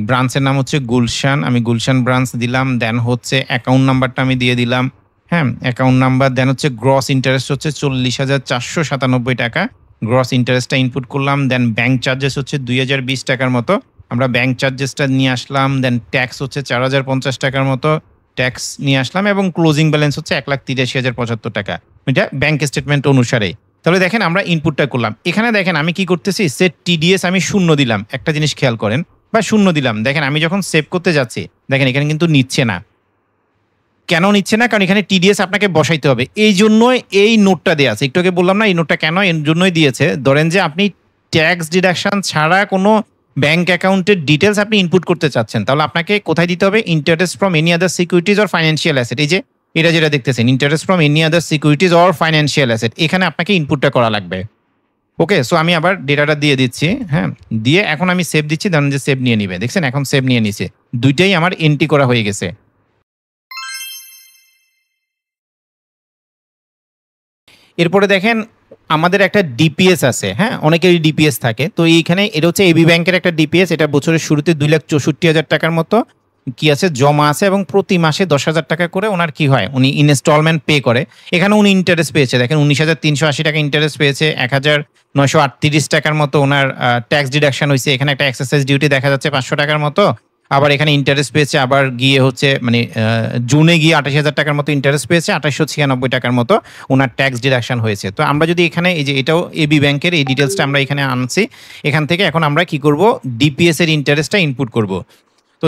[SPEAKER 1] ব্রাঞ্চের নাম হচ্ছে গুলশান, আমি গুলশান ব্রাঞ্চ দিলাম, দেন হচ্ছে অ্যাকাউন্ট নাম্বারটা আমি দিয়ে দিলাম। হ্যাঁ, অ্যাকাউন্ট নাম্বার, দেন হচ্ছে গ্রস ইন্টারেস্ট হচ্ছে 40,497 টাকা, গ্রস ইন্টারেস্টটা ইনপুট করলাম। দেন ব্যাংক চার্জেস হচ্ছে 2020 টাকার মতো, আমরা ব্যাংক চার্জেসটা নিয়ে আসলাম। দেন ট্যাক্স হচ্ছে 4,050 টাকার মতো, ট্যাক্স নিয়ে আসলাম, এবং ক্লোজিং ব্যালেন্স হচ্ছে 1,83,075 টাকা, এটা ব্যাংক স্টেটমেন্ট অনুসারে। তাহলে দেখেন আমরা ইনপুটটা করলাম। এখানে দেখেন আমি কি করতেছি, সেট টিডিএস আমি 0 দিলাম, একটা জিনিস খেয়াল করেন, বা 0 দিলাম। দেখেন আমি যখন সেভ করতে যাচ্ছি, দেখেন এখানে কিন্তু নিচ্ছে না। কেন নিচ্ছে না? কারণ এখানে টিডিএস আপনাকে বসাইতে হবে, এই জন্যই এই নোটটা দেওয়া আছে। একটু আগে বললাম না এই নোটটা কেন, এর জন্যই দিয়েছে। ধরেন যে আপনি ট্যাক্স ডিডাকশন ছাড়া কোনো ব্যাংক অ্যাকাউন্টের ডিটেলস আপনি ইনপুট করতে চাচ্ছেন, তাহলে আপনাকে কোথায় দিতে হবে, interest from any other securities or financial asset, এই যে এটা যেটা দেখতেছেন, interest from any other securities or financial asset, এখানে আপনাকে ইনপুটটা করা লাগবে। ওকে, সো আমি আবার ডেটাটা দিয়ে দিচ্ছি। হ্যাঁ, দিয়ে এখন আমি সেভ দিচ্ছি, ধরেন যে সেভ নিয়ে নিবে, দেখছেন এখন সেভ নিয়ে নিছে, দুইটাই আমার এন্ট্রি করা হয়ে গেছে। এরপরে দেখেন আমাদের একটা ডিপিএস আছে। হ্যাঁ, অনেকেরই ডিপিএস থাকে, তো এইখানে এটা হচ্ছে এবি ব্যাংকের একটা ডিপিএস, এটা বছরের শুরুতে 2,64,000 টাকার মতো কি আছে, জমা আছে, এবং প্রতি মাসে 10,000 টাকা করে ওনার কি হয়, উনি ইনস্টলমেন্ট পে করে। এখানে উনি ইন্টারেস্ট পেয়েছে, দেখেন 19,380 টাকা ইন্টারেস্ট পেয়েছে, 1,938 টাকার মতো ওনার ট্যাক্স ডিডাকশন হয়েছে, এখানে একটা এক্সারসাইজ ডিউটি দেখা যাচ্ছে 500 টাকার মতো, আবার এখানে ইন্টারেস্ট পেয়েছে, আবার গিয়ে হচ্ছে মানে জুনে গিয়ে 28,000 টাকার মতো ইন্টারেস্ট পেয়েছে, 2,896 টাকার মতো ওনার ট্যাক্স ডিডাকশন হয়েছে। তো আমরা যদি এখানে এই যে এটাও এবি ব্যাংকের এই ডিটেলসটা আমরা এখানে আনছি, এখান থেকে এখন আমরা কি করব, ডিপিএস এর ইন্টারেস্টটা ইনপুট করব। তো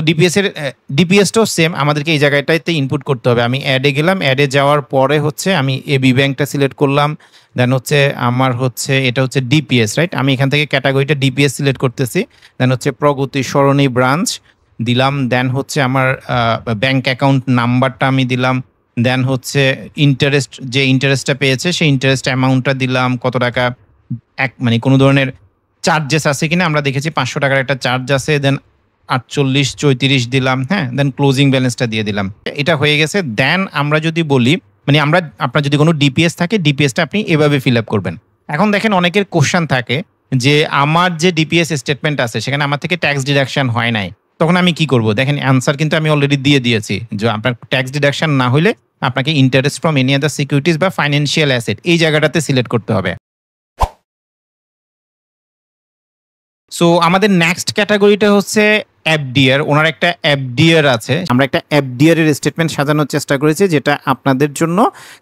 [SPEAKER 1] ডিপিএসটাও সেম আমাদেরকে এই জায়গাটাতে ইনপুট করতে হবে। আমি অ্যাডে গেলাম, অ্যাডে যাওয়ার পরে হচ্ছে আমি এবি ব্যাংকটা সিলেক্ট করলাম, দেন হচ্ছে আমার হচ্ছে এটা হচ্ছে ডিপিএস, রাইট। আমি এখান থেকে ক্যাটাগরিটা ডিপিএস সিলেক্ট করতেছি, দেন হচ্ছে প্রগতি সরণি ব্রাঞ্চ দিলাম, দেন হচ্ছে আমার ব্যাংক অ্যাকাউন্ট নাম্বারটা আমি দিলাম, দেন হচ্ছে ইন্টারেস্ট, যে ইন্টারেস্টটা পেয়েছে সেই ইন্টারেস্ট অ্যামাউন্টটা দিলাম, কত টাকা, মানে কোনো ধরনের চার্জেস আছে কিনা, আমরা দেখেছি 500 টাকার একটা চার্জ আছে, দেন 48,34 দিলাম। হ্যাঁ, দেন ক্লোজিং ব্যালেন্সটা দিয়ে দিলাম, এটা হয়ে গেছে। দেন আমরা যদি বলি, মানে আপনার যদি কোনো ডিপিএস থাকে, ডিপিএসটা আপনি এভাবে ফিল আপ করবেন। এখন দেখেন অনেকের কোশ্চেন থাকে যে আমার যে ডিপিএস স্টেটমেন্ট আছে সেখানে আমার থেকে ট্যাক্স ডিডাকশন হয় নাই, তখন আমি কি করব? দেখেন অ্যান্সার কিন্তু আমি অলরেডি দিয়ে দিয়েছি, যে আপনার ট্যাক্স ডিডাকশন না হলে আপনাকে interest from any other securities বা ফাইন্যান্সিয়াল অ্যাসেট এই জায়গাটাতে সিলেক্ট করতে হবে। সো আমাদের নেক্সট ক্যাটাগরিটা হচ্ছে এফডিআর, ওনার একটা এফডিআর আছে। আমরা একটা এফডিআর এর স্টেটমেন্ট সাজানোর চেষ্টা করেছি যেটা আপনাদের জন্য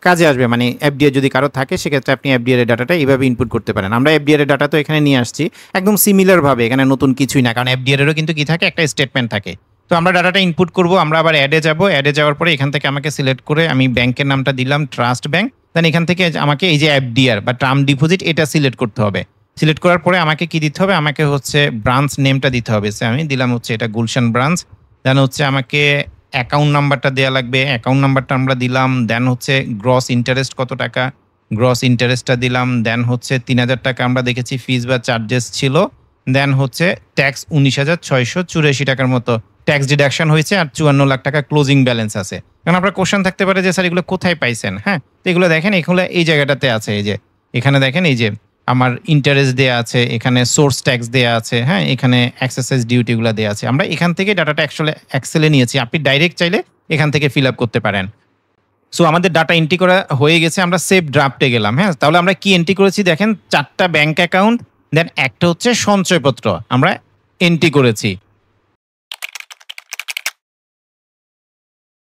[SPEAKER 1] কাজে আসবে, মানে এফডিআর যদি কারো থাকে সেক্ষেত্রে আপনি এফডিআর এর ডাটাটা এইভাবে ইনপুট করতে পারেন। আমরা এফডিআর এর ডাটা তো এখানে নিয়ে আসছি একদম সিমিলার ভাবে, এখানে নতুন কিছুই না, কারণ এফডিআর এরও কিন্তু কি থাকে, একটা স্টেটমেন্ট থাকে। তো আমরা ডাটাটা ইনপুট করব, আমরা আবার অ্যাডে যাব, অ্যাডে যাওয়ার পরে এখান থেকে আমাকে সিলেক্ট করে আমি ব্যাংকের নামটা দিলাম ট্রাস্ট ব্যাংক, দেন এখান থেকে আমাকে এই যে এফডিআর বা টার্ম ডিপোজিট এটা সিলেক্ট করতে হবে। সিলেক্ট করার পরে আমাকে কি দিতে হবে, আমাকে হচ্ছে ব্রাঞ্চ নেমটা দিতে হবে, সে আমি দিলাম হচ্ছে এটা গুলশান ব্রাঞ্চ, দেন হচ্ছে আমাকে অ্যাকাউন্ট নাম্বারটা দেওয়া লাগবে, অ্যাকাউন্ট নাম্বারটা আমরা দিলাম, দেন হচ্ছে গ্রস ইন্টারেস্ট কত টাকা, গ্রস ইন্টারেস্টটা দিলাম, দেন হচ্ছে 3,000 টাকা আমরা দেখেছি ফিস বা চার্জেস ছিল, দেন হচ্ছে ট্যাক্স 19,684 টাকার মতো ট্যাক্স ডিডাকশন হয়েছে, আর 54 লাখ টাকা ক্লোজিং ব্যালেন্স আছে। কারণ আপনার কোশ্চেন থাকতে পারে যে স্যার এগুলো কোথায় পাইছেন। হ্যাঁ, তো এগুলো দেখেন এগুলো এই জায়গাটাতে আছে, এই যে এখানে দেখেন এই যে আমার ইন্টারেস্ট দেয়া আছে, এখানে সোর্স ট্যাক্স দেয়া আছে, হ্যাঁ এখানে এক্সারসাইজ ডিউটিগুলো দেয়া আছে। আমরা এখান থেকে ডাটাটা এক্সেলে নিয়েছি, আপনি ডাইরেক্ট চাইলে এখান থেকে ফিল আপ করতে পারেন। সো আমাদের ডাটা এন্ট্রি করা হয়ে গেছে, আমরা সেভ ড্রাফটে গেলাম। হ্যাঁ, তাহলে আমরা কি এন্ট্রি করেছি দেখেন, 4টা ব্যাংক অ্যাকাউন্ট, দেন একটা হচ্ছে সঞ্চয়পত্র আমরা এন্ট্রি করেছি।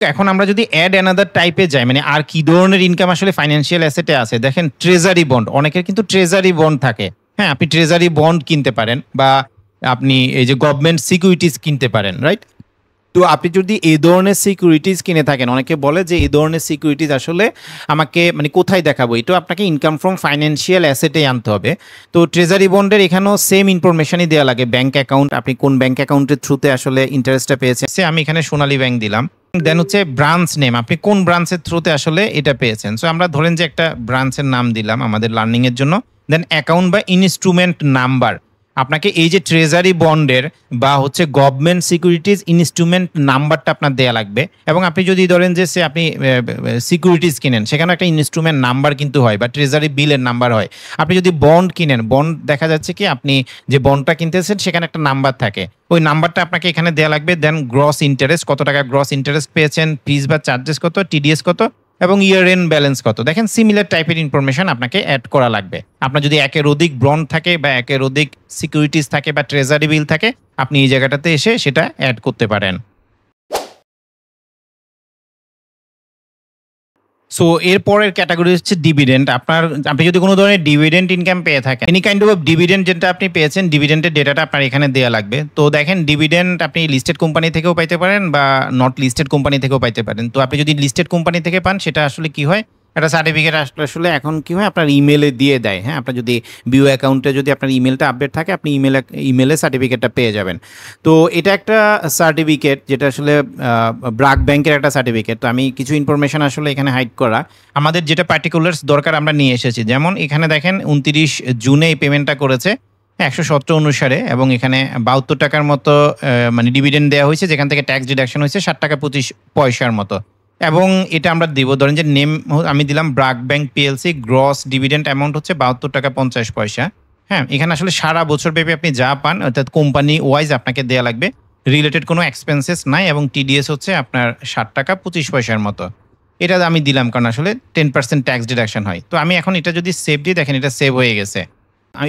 [SPEAKER 1] এখন আমরা যদি অ্যাড অ্যানাদার টাইপে যাই, মানে আর কি ধরনের ইনকাম আসলে ফাইন্যান্সিয়াল অ্যাসেটে আছে, দেখেন ট্রেজারি বন্ড, অনেকের কিন্তু ট্রেজারি বন্ড থাকে। হ্যাঁ, আপনি ট্রেজারি বন্ড কিনতে পারেন, বা আপনি এই যে গভর্নমেন্ট সিকিউরিটিজ কিনতে পারেন, রাইট। তো আপনি যদি এই ধরনের সিকিউরিটিজ কিনে থাকেন, অনেকে বলে যে এই ধরনের সিকিউরিটিজ আসলে আমাকে মানে কোথায় দেখাবো, এটা আপনাকে ইনকাম ফ্রম ফাইন্যান্সিয়াল অ্যাসেটে আনতে হবে। তো ট্রেজারি বন্ডের এখানেও সেম ইনফরমেশনই দেওয়া লাগে, ব্যাংক অ্যাকাউন্ট, আপনি কোন ব্যাংক অ্যাকাউন্টের থ্রুতে আসলে ইন্টারেস্টটা পেয়েছেন। আমি এখানে সোনালী ব্যাংক দিলাম, দেন হচ্ছে ব্রাঞ্চ নেম, আপনি কোন ব্রাঞ্চের থ্রুতে আসলে এটা পেয়েছেন। সো আমরা ধরেন যে একটা ব্রাঞ্চের নাম দিলাম আমাদের লার্নিং এর জন্য, দেন অ্যাকাউন্ট বা ইনস্ট্রুমেন্ট নাম্বার, আপনাকে এই যে ট্রেজারি বন্ডের বা হচ্ছে গভর্নমেন্ট সিকিউরিটিজ ইনস্ট্রুমেন্ট নাম্বারটা আপনার দেয়া লাগবে। এবং আপনি যদি ধরেন যে আপনি সিকিউরিটিজ কিনেন, সেখানে একটা ইনস্ট্রুমেন্ট নাম্বার কিন্তু হয় বা ট্রেজারি বিলের নাম্বার হয়। আপনি যদি বন্ড কিনেন, বন্ড দেখা যাচ্ছে কি আপনি যে বন্ডটা কিনতেছেন সেখানে একটা নাম্বার থাকে, ওই নাম্বারটা আপনাকে এখানে দেয়া লাগবে। দেন গ্রস ইন্টারেস্ট কত টাকা গ্রস ইন্টারেস্ট পেয়েছেন, ফিস বা চার্জেস কত, টিডিএস কত, এবং ইয়ার এন্ড ব্যালেন্স কত। দেখেন সিমিলার টাইপের ইনফরমেশন আপনাকে অ্যাড করা লাগবে। আপনার যদি একের অধিক বন্ড থাকে বা একের অধিক সিকিউরিটিজ থাকে বা ট্রেজারি বিল থাকে, আপনি এই জায়গাটাতে এসে সেটা অ্যাড করতে পারেন। সো এরপরের ক্যাটাগরি হচ্ছে ডিভিডেন্ড। আপনি যদি কোনো ধরনের ডিভিডেন্ড ইনকাম পেয়ে থাকেন, এনি কাইন্ড অফ ডিভিডেন্ড যেটা আপনি পেয়েছেন, ডিভিডেন্ডের ডেটাটা আপনার এখানে দেওয়া লাগবে। তো দেখেন ডিভিডেন্ড আপনি লিস্টেড কোম্পানি থেকেও পাইতে পারেন বা নট লিস্টেড কোম্পানি থেকেও পাইতে পারেন। তো আপনি যদি লিস্টেড কোম্পানি থেকে পান, সেটা আসলে কি হয়, একটা সার্টিফিকেট আসলে এখন কি হয় আপনার ইমেলে দিয়ে দেয়। হ্যাঁ, আপনার যদি বিও অ্যাকাউন্টে যদি আপনার ইমেলটা আপডেট থাকে, আপনি ইমেলে সার্টিফিকেটটা পেয়ে যাবেন। তো এটা একটা সার্টিফিকেট যেটা আসলে ব্রাক ব্যাংকের একটা সার্টিফিকেট। তো আমি কিছু ইনফরমেশন আসলে এখানে হাইড করা, আমাদের যেটা পার্টিকুলার্স দরকার আমরা নিয়ে এসেছি। যেমন এখানে দেখেন 29 জুনে এই পেমেন্টটা করেছে 117 অনুসারে, এবং এখানে 72 টাকার মতো মানে ডিভিডেন্ড দেওয়া হয়েছে, যেখান থেকে ট্যাক্স ডিডাকশন হয়েছে 7 টাকা 25 পয়সার মতো। এবং এটা আমরা দিব, ধরেন যে নেম আমি দিলাম BRAC bank PLC, gross dividend amount হচ্ছে 72 টাকা 50 পয়সা। হ্যাঁ, এখানে আসলে সারা বছর ব্যাপী আপনি যা পান, অর্থাৎ কোম্পানি ওয়াইজ আপনাকে দেয়া লাগবে, রিলেটেড কোনো এক্সপেন্সেস নাই, এবং টিডিএস হচ্ছে আপনার 7 টাকা 25 পয়সার মতো। এটা আমি দিলাম কারণ আসলে 10% ট্যাক্স ডিডাকশন হয়। তো আমি এখন এটা যদি সেভ দিই, দেখেন এটা সেভ হয়ে গেছে।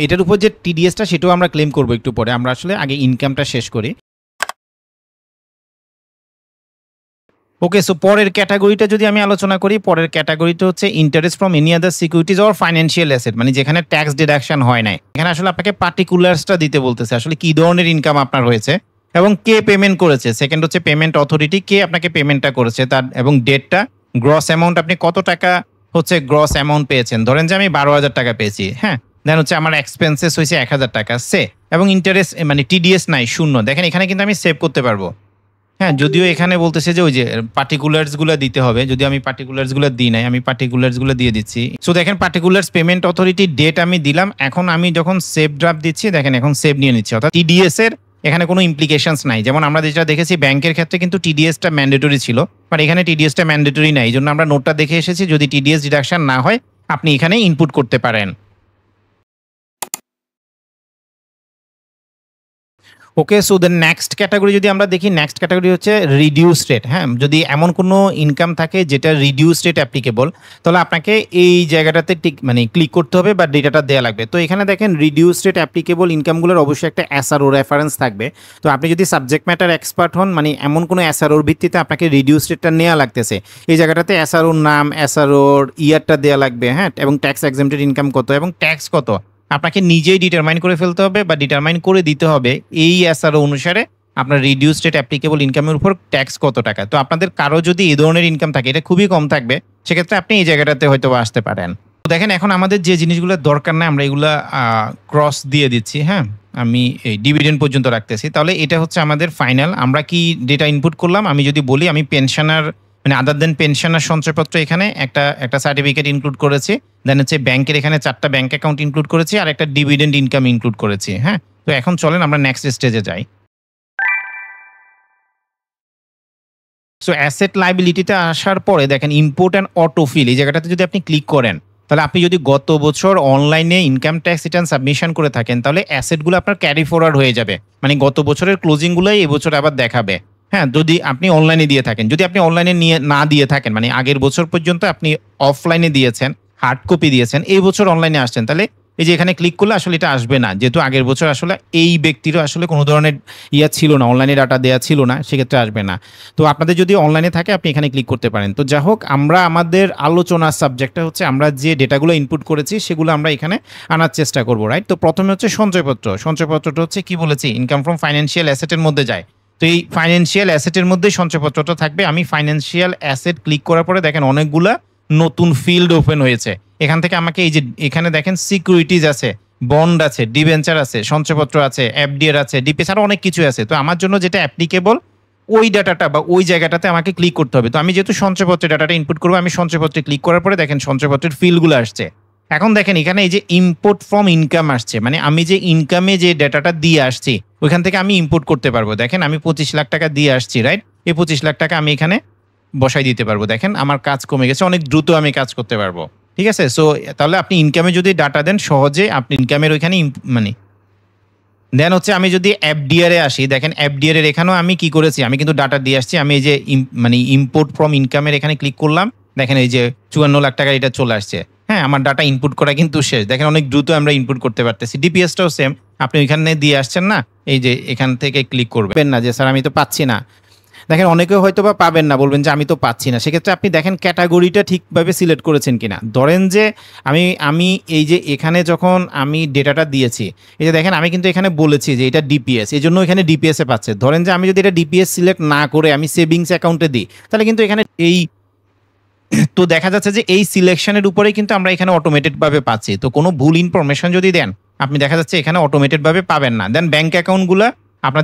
[SPEAKER 1] এটার উপর যে টিডিএসটা সেটাও আমরা ক্লেম করবো একটু পরে, আমরা আসলে আগে ইনকামটা শেষ করি। ওকে, সো পরের ক্যাটাগরিটা যদি আমি আলোচনা করি, পরের ক্যাটাগরিটা হচ্ছে interest from any other securities or financial asset, মানে যেখানে ট্যাক্স ডিডাকশন হয় নাই। এখানে আসলে আপনাকে পার্টিকুলার্সটা দিতে বলতেছে, আসলে কি ধরনের ইনকাম আপনার হয়েছে এবং কে পেমেন্ট করেছে। সেকেন্ড হচ্ছে পেমেন্ট অথরিটি, কে আপনাকে পেমেন্টটা করেছে তার, এবং ডেটটা, গ্রস অ্যামাউন্ট আপনি কত টাকা হচ্ছে গ্রস অ্যামাউন্ট পেয়েছেন। ধরেন যে আমি 12,000 টাকা পেয়েছি, হ্যাঁ, দেন হচ্ছে আমার এক্সপেন্সেস হয়েছে 1,000 টাকা সে, এবং ইন্টারেস্ট মানে টিডিএস নাই, শূন্য। দেখেন এখানে কিন্তু আমি সেভ করতে পারবো। হ্যাঁ, যদিও এখানে বলতেছে যে ওই যে পার্টিকুলার্স গুলো দিতে হবে, যদি আমি পার্টিকুলার্স গুলো দিই নাই, আমি পার্টিকুলার্স গুলো দিয়ে দিচ্ছি। সো দেখেন পার্টিকুলার্স পেমেন্ট অথরিটি ডেট আমি দিলাম। এখন আমি যখন সেভ ড্রাফট দিচ্ছি, দেখেন এখন সেভ নিয়ে নিচ্ছে, অর্থাৎ টিডিএস এর এখানে কোনো ইমপ্লিকেশনস নাই। যেমন আমরা যেটা দেখেছি ব্যাংকের ক্ষেত্রে কিন্তু টিডিএসটা ম্যান্ডেটরি ছিল, বাট এখানে টিডিএসটা ম্যান্ডেটরি নাই। এই জন্য আমরা নোটটা দেখে এসেছি, যদি টিডিএস ডিডাকশন না হয় আপনি এখানে ইনপুট করতে পারেন। ওকে, সো দ্য নেক্সট ক্যাটাগরি যদি আমরা দেখি, নেক্সট ক্যাটাগরি হচ্ছে রিডিউস রেট। হ্যাঁ, যদি এমন কোনো ইনকাম থাকে যেটা রিডিউস রেট অ্যাপ্লিকেবল, তাহলে আপনাকে এই জায়গাটাতে মানে ক্লিক করতে হবে বা ডেটাটা দেওয়া লাগবে। তো এখানে দেখেন রিডিউস রেট অ্যাপ্লিকেবল ইনকামগুলোর অবশ্যই একটা এসআরও রেফারেন্স থাকবে। তো আপনি যদি সাবজেক্ট ম্যাটার এক্সপার্ট হন, মানে এমন কোনো এসআরওর ভিত্তিতে আপনাকে রিডিউস রেটটা নেওয়া লাগতেছে, এই জায়গাটাতে এসআরওর নাম, এসআরওর ইয়ারটা দেওয়া লাগবে, হ্যাঁ, এবং ট্যাক্স এক্সেম্পটেড ইনকাম কত এবং ট্যাক্স কত আপনাকে নিজেই ডিটারমাইন করে ফেলতে হবে বা ডিটারমাইন করে দিতে হবে। এই এসআরও অনুসারে আপনার রিডিউস রেট অ্যাপ্লিকেবল ইনকামের উপর ট্যাক্স কত টাকা। তো আপনাদের কারো যদি এই ধরনের ইনকাম থাকে, এটা খুবই কম থাকবে, সেক্ষেত্রে আপনি এই জায়গাটাতে হয়তো আসতে পারেন। তো দেখেন এখন আমাদের যে জিনিসগুলো দরকার না, আমরা এগুলা ক্রস দিয়ে দিচ্ছি। হ্যাঁ, আমি এই ডিভিডেন্ড পর্যন্ত রাখতেছি। তাহলে এটা হচ্ছে আমাদের ফাইনাল। আমরা কি ডেটা ইনপুট করলাম, আমি যদি বলি আমি পেনশনার মানে আদার দেন পেনশনার সঞ্চয়পত্র এখানে একটা সার্টিফিকেট ইনক্লুড করেছি, দেন হচ্ছে ব্যাংকের এখানে 4টা ব্যাংক অ্যাকাউন্ট ইনক্লুড করেছি, আর একটা ডিভিডেন্ড ইনকাম ইনক্লুড করেছি। হ্যাঁ, তো এখন চলেন আমরা নেক্সট স্টেজে যাই। সো অ্যাসেট লাইবিলিটিতে আসার পরে দেখেন ইম্পোর্ট অ্যান্ড অটোফিল, এই জায়গাটাতে যদি আপনি ক্লিক করেন, তাহলে আপনি যদি গত বছর অনলাইনে ইনকাম ট্যাক্স রিটার্ন সাবমিশন করে থাকেন, তাহলে অ্যাসেটগুলো আপনার ক্যারি ফরওয়ার্ড হয়ে যাবে, মানে গত বছরের ক্লোজিংগুলোই এবছর আবার দেখাবে। হ্যাঁ, যদি আপনি অনলাইনে দিয়ে থাকেন। যদি আপনি অনলাইনে নিয়ে না দিয়ে থাকেন, মানে আগের বছর পর্যন্ত আপনি অফলাইনে দিয়েছেন, হার্ড কপি দিয়েছেন, এই বছর অনলাইনে আসছেন, তাহলে এই যে এখানে ক্লিক করলে আসলে এটা আসবে না, যেহেতু আগের বছর আসলে এই ব্যক্তিরও আসলে কোনো ধরনের ছিল না, অনলাইনে ডাটা দেওয়া ছিল না, সেক্ষেত্রে আসবে না। তো আপনাদের যদি অনলাইনে থাকে আপনি এখানে ক্লিক করতে পারেন। তো যাই হোক, আমরা আমাদের আলোচনার সাবজেক্টটা হচ্ছে আমরা যে ডেটাগুলো ইনপুট করেছি সেগুলো আমরা এখানে আনার চেষ্টা করবো, রাইট? তো প্রথমে হচ্ছে সঞ্চয়পত্র। সঞ্চয়পত্রটা হচ্ছে কি বলেছি, ইনকাম ফ্রম ফাইন্যান্সিয়াল অ্যাসেটের মধ্যে যায়। তো এই ফাইন্যান্সিয়াল অ্যাসেটের মধ্যেই সঞ্চয়পত্রটা থাকবে। আমি ফাইন্যান্সিয়াল অ্যাসেট ক্লিক করার পরে দেখেন অনেকগুলা নতুন ফিল্ড ওপেন হয়েছে। এখান থেকে আমাকে এই যে এখানে দেখেন সিকিউরিটিজ আছে, বন্ড আছে, ডিবেঞ্চার আছে, সঞ্চয়পত্র আছে, এফডিআর আছে, ডিপিএস, আরো অনেক কিছু আছে। তো আমার জন্য যেটা অ্যাপ্লিকেবল ওই ডাটাটা বা ওই জায়গাটাতে আমাকে ক্লিক করতে হবে। তো আমি যেহেতু সঞ্চয়পত্রের ডাটাটা ইনপুট করবো, আমি সঞ্চয়পত্রে ক্লিক করার পরে দেখেন সঞ্চয়পত্রের ফিল্ডগুলো আসছে। এখন দেখেন এখানে এই যে ইম্পোর্ট ফ্রম ইনকাম আসছে, মানে আমি যে ইনকামে যে ডেটাটা দিয়ে আসছি ওইখান থেকে আমি ইম্পোর্ট করতে পারবো। দেখেন আমি 25 লাখ টাকা দিয়ে আসছি, রাইট? এই 25 লাখ টাকা আমি এখানে বসাই দিতে পারবো। দেখেন আমার কাজ কমে গেছে, অনেক দ্রুত আমি কাজ করতে পারবো। ঠিক আছে, সো তাহলে আপনি ইনকামে যদি ডাটা দেন সহজে আপনি ইনকামের ওইখানে মানে দেন হচ্ছে আমি যদি এফডিআর এ আসি, দেখেন এফডিআর এর এখানেও আমি কি করেছি, আমি কিন্তু ডাটা দিয়ে আসছি। আমি এই যে মানে ইম্পোর্ট ফ্রম ইনকামের এখানে ক্লিক করলাম, দেখেন এই যে 54 লাখ টাকা এটা চলে আসছে। হ্যাঁ, আমার ডাটা ইনপুট করা কিন্তু শেষ। দেখেন অনেক দ্রুত আমরা ইনপুট করতে পারতেছি। ডিপিএসটাও সেম, আপনি ওইখানে দিয়ে আসছেন না, এই যে এখান থেকে ক্লিক করবেন না যে স্যার আমি তো পাচ্ছি না। দেখেন অনেকে হয়তো বা পাবেন না, বলবেন যে আমি তো পাচ্ছি না। সেক্ষেত্রে আপনি দেখেন ক্যাটাগরিটা ঠিকভাবে সিলেক্ট করেছেন কিনা। ধরেন যে আমি এই যে এখানে যখন আমি ডেটাটা দিয়েছি, এই যে দেখেন আমি কিন্তু এখানে বলেছি যে এটা ডিপিএস, এই জন্য এখানে ডিপিএস এ পাচ্ছে। ধরেন যে আমি যদি এটা ডিপিএস সিলেক্ট না করে আমি সেভিংস অ্যাকাউন্টে দিই, তাহলে কিন্তু এখানে এই তো দেখা যাচ্ছে যে এই সিলেকশনের উপরেই কিন্তু আমরা এখানে অটোমেটেড ভাবে পাচ্ছি। তো কোনো ভুল ইনফরমেশন যদি দেন আপনি দেখা যাচ্ছে এখানে অটোমেটেড ভাবে পাবেন না। দেন ব্যাংক অ্যাকাউন্টগুলো আপনার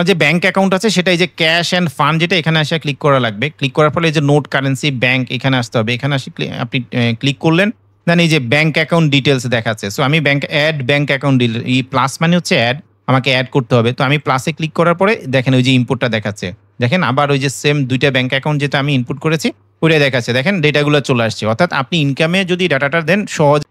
[SPEAKER 1] যে ব্যাংক অ্যাকাউন্ট আছে সেটা এই যে ক্যাশ অ্যান্ড ফান্ড, যেটা এখানে আসে ক্লিক করা লাগবে। ক্লিক করার ফলে এই যে নোট কারেন্সি ব্যাংক এখানে আসতে হবে। এখানে আসে আপনি ক্লিক করলেন, দেন এই যে ব্যাংক অ্যাকাউন্ট ডিটেলস দেখাচ্ছে। সো আমি ব্যাংক অ্যাকাউন্ট এই প্লাস মানে হচ্ছে অ্যাড, আমাকে অ্যাড করতে হবে। তো আমি প্লাসে ক্লিক করার পরে দেখেন ওই যে ইনপুটটা দেখাচ্ছে। দেখেন আবার ওই যে সেম দুইটা ব্যাংক অ্যাকাউন্ট যেটা আমি ইনপুট করেছি ওইটা দেখাচ্ছে। দেখেন ডেটাগুলো চলে আসছে। অর্থাৎ আপনি ইনকামে যদি ডাটাটা দেন সহজ।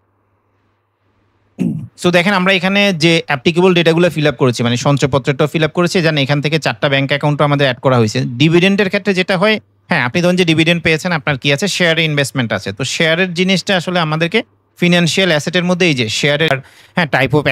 [SPEAKER 1] সো দেখেন আমরা এখানে যে অ্যাপ্লিকেবল ডেটাগুলো ফিল আপ করেছি, মানে সঞ্চয়পত্রটাও ফিল আপ করেছি, জানেন এখান থেকে 4টা ব্যাংক অ্যাকাউন্টও আমাদের অ্যাড করা হয়েছে। ডিভিডেন্ডের ক্ষেত্রে যেটা হয়, হ্যাঁ আপনি ধরুন যে ডিভিডেন্ড পেয়েছেন, আপনার কি আছে, শেয়ারে ইনভেস্টমেন্ট আছে। তো শেয়ারের জিনিসটা আসলে আমাদেরকে ফিনান্সিয়াল অ্যাসেটের মধ্যে এই যে শেয়ারের, হ্যাঁ টাইপ অফ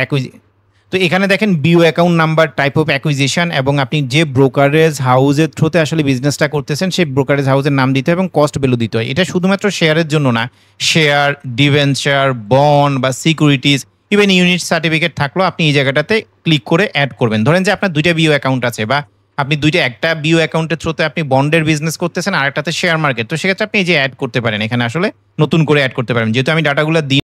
[SPEAKER 1] তো এখানে দেখেন BO account number, type of acquisition এবং আপনি যে ব্রোকারেজ হাউসের থ্রুতে আসলে বিজনেসটা করতেছেন সেই ব্রোকারেজ হাউসের নাম দিতে হয় এবং কস্ট ভ্যালু দিতে হয়। এটা শুধুমাত্র শেয়ারের জন্য না, শেয়ার, ডিভেঞ্চার, বন্ড বা সিকিউরিটিজ, ইভেন ইউনিট সার্টিফিকেট থাকলেও আপনি এই জায়গাটাতে ক্লিক করে অ্যাড করবেন। ধরেন যে আপনার দুইটা বিও অ্যাকাউন্ট আছে, বা আপনি একটা বিও অ্যাকাউন্টের থ্রুতে আপনি বন্ডের বিজনেস করতেছেন আর একটাতে শেয়ার মার্কেট, তো সেক্ষেত্রে আপনি এই যে অ্যাড করতে পারেন, এখানে আসলে নতুন করে অ্যাড করতে পারেন। যেহেতু আমি ডাটাগুলো দিই,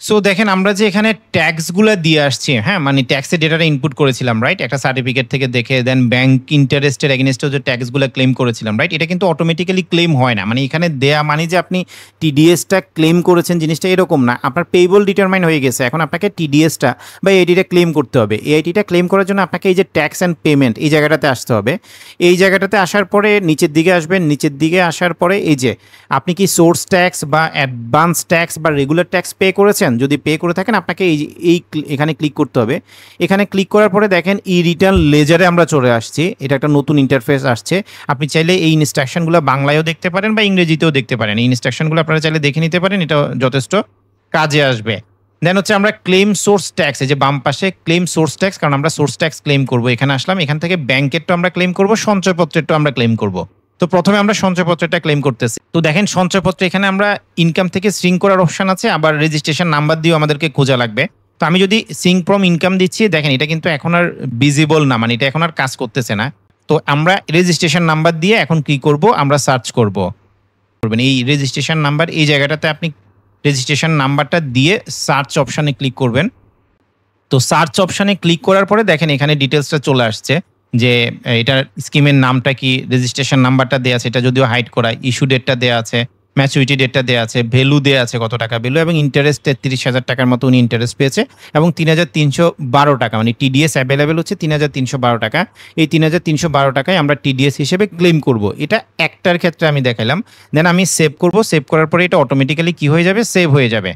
[SPEAKER 1] সো দেখেন আমরা যে এখানে ট্যাক্সগুলো দিয়ে আসছি, হ্যাঁ মানে ট্যাক্সের ডেটাটা ইনপুট করেছিলাম, রাইট? একটা সার্টিফিকেট থেকে দেখে দেন ব্যাংক ইন্টারেস্টের এগেনস্টে যে ট্যাক্সগুলো ক্লেম করেছিলাম, রাইট? এটা কিন্তু অটোমেটিক্যালি ক্লেম হয় না, মানে এখানে দেয়া মানে যে আপনি টিডিএসটা ক্লেম করেছেন জিনিসটা এরকম না। আপনার পেয়েবল ডিটারমাইন হয়ে গেছে, এখন আপনাকে টিডিএসটা বা এআইটিটা ক্লেম করতে হবে। এআইটিটা ক্লেম করার জন্য আপনাকে এই যে ট্যাক্স অ্যান্ড পেমেন্ট এই জায়গাটাতে আসতে হবে। এই জায়গাটাতে আসার পরে নিচের দিকে আসবেন, নিচের দিকে আসার পরে এই যে আপনি কি সোর্স ট্যাক্স বা অ্যাডভান্স ট্যাক্স বা রেগুলার ট্যাক্স পে করেছেন, যদি পে করে থাকেন আপনাকে এখানে ক্লিক করতে হবে। এখানে ক্লিক করার পরে দেখেন ই রিটার্ন লেজারে আমরা চলে আসছি। এটা একটা নতুন ইন্টারফেস আসছে। আপনি চাইলে এই ইনস্ট্রাকশনগুলো বাংলায়ও দেখতে পারেন বা ইংরেজিতেও দেখতে পারেন। এই ইনস্ট্রাকশনগুলো আপনারা চাইলে দেখে নিতে পারেন, এটা যথেষ্ট কাজে আসবে। দেন হচ্ছে আমরা ক্লেম সোর্স ট্যাক্স, এই যে বাম পাশে ক্লেম সোর্স ট্যাক্স, কারণ আমরা সোর্স ট্যাক্স ক্লেম করবো, এখানে আসলাম। এখান থেকে ব্যাংকেরটা আমরা ক্লেম করবো, সঞ্চয়পত্রেরটা আমরা ক্লেম করবো। তো প্রথমে আমরা সঞ্চয়পত্রটা ক্লেম করতেছি। তো দেখেন সঞ্চয়পত্র এখানে আমরা ইনকাম থেকে সিঙ্ক করার অপশন আছে, আবার রেজিস্ট্রেশন নাম্বার দিয়েও আমাদেরকে খোঁজা লাগবে। তো আমি যদি সিঙ্ক ফ্রম ইনকাম দিচ্ছি, দেখেন এটা কিন্তু এখন আর ভিজিবল না, মানে এটা এখন আর কাজ করতেছে না। তো আমরা রেজিস্ট্রেশন নাম্বার দিয়ে এখন কি করব, আমরা সার্চ করব। এই রেজিস্ট্রেশন নাম্বার, এই জায়গাটাতে আপনি রেজিস্ট্রেশন নাম্বারটা দিয়ে সার্চ অপশানে ক্লিক করবেন। তো সার্চ অপশানে ক্লিক করার পরে দেখেন এখানে ডিটেলসটা চলে আসছে যে এটার স্কিমের নামটা কি, রেজিস্ট্রেশন নাম্বারটা দেওয়া আছে, এটা যদিও হাইড করা, ইস্যু ডেটটা দেওয়া আছে, ম্যাচুরিটি ডেটটা দেওয়া আছে, ভ্যালু দেওয়া আছে কত টাকা ভ্যালু, এবং ইন্টারেস্ট 33,000 টাকার মতো উনি ইন্টারেস্ট পেয়েছে, এবং 3,312 টাকা, মানে টিডিএস অ্যাভেলেবেল হচ্ছে 3,312 টাকা। এই 3,312 টাকায় আমরা টিডিএস হিসেবে ক্লেম করব। এটা একটার ক্ষেত্রে আমি দেখালাম। দেন আমি সেভ করব। সেভ করার পরে এটা অটোমেটিক্যালি কি হয়ে যাবে, সেভ হয়ে যাবে।